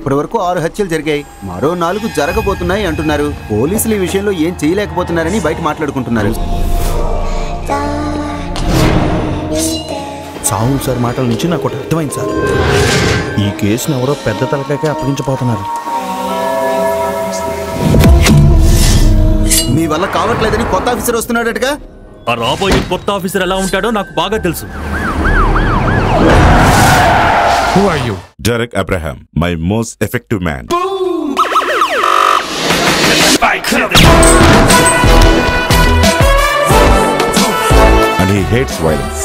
ఇప్పటి వరకు 6 హత్యలు జరిగాయి, మరో 4 జరగబోతున్నాయి అంటున్నారు. పోలీసులు ఈ విషయంలో ఏం చేయలేకపోతున్నారని బయట మాట్లాడుకుంటున్నారు. సాహుల్ సార్ మాటల నుంచి నాకు ఒకటి అర్థమైంది సార్. ఈ కేసును ఎవరో పెద్ద తలకాయకే అప్పగించబోతున్నారు. మీ వల్ల కావట్లేదని కొత్త ఆఫీసర్ వస్తున్నాడటగా. ఆ రాబోయే కొత్త ఆఫీసర్ ఎలా ఉంటాడో నాకు బాగా తెలుసు. Who are you? Derek Abraham, my most effective man. And he hates violence.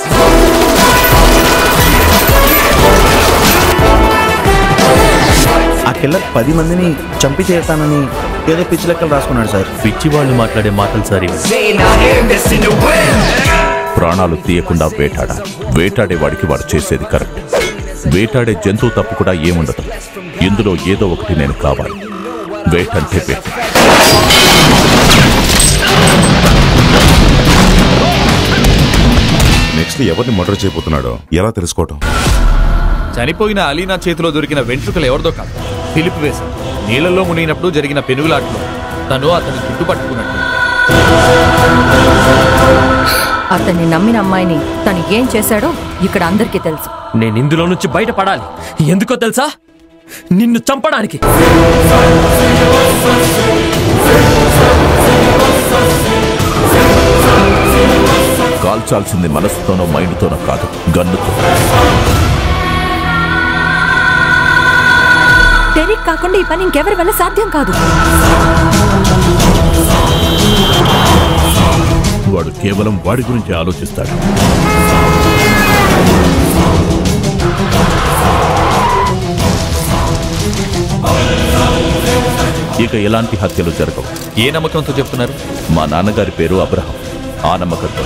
ఆ కిల్లర్ 10 మందిని చంపి తీరుతానని ఏదో పిచ్చి లెక్కలు రాసుకున్నాడు సార్. పిచ్చి వాళ్ళు మాట్లాడే మాటలు సార్. ప్రాణాలు తీయకుండా వేటాడే వాడికి వాడు చేసేది కరెక్ట్. వేటాడే జంతువు తప్పు కూడా ఏముండదు. ఇందులో ఏదో ఒకటి నేను కావాలి. వేటంటే వేట. నెక్స్ట్ ఎవరిని మర్డర్ చేయబోతున్నాడో ఎలా తెలుసుకోవటం? చనిపోయిన అలీనా చేతిలో దొరికిన వెంట్రుకలు ఎవరిదో కాదు, ఫిలిప్ వేసి నీళ్లలో మునిగినప్పుడు జరిగిన పెనుగులాట్లో తను అతని చుట్టుపట్టుకున్నట్టు. అతన్ని నమ్మిన అమ్మాయిని తను ఏం చేశాడో ఇక్కడ అందరికీ తెలుసు. నేను ఇందులో నుంచి బయటపడాలి. ఎందుకో తెలుసా? నిన్ను చంపడానికి. కాల్చాల్సింది మనసుతోనో మైండ్తోనో కాదు, గన్నుతో. డెరిక్ కాకుండా ఈ పని ఇంకెవరి వల్ల సాధ్యం కాదు. వాడు కేవలం వాడి గురించి ఆలోచిస్తాడు. ఇక ఎలాంటి హత్యలు జరగవు. ఏ నమ్మకంతో చెప్తున్నారు? మా నాన్నగారి పేరు అబ్రహం. ఆ నమ్మకంతో.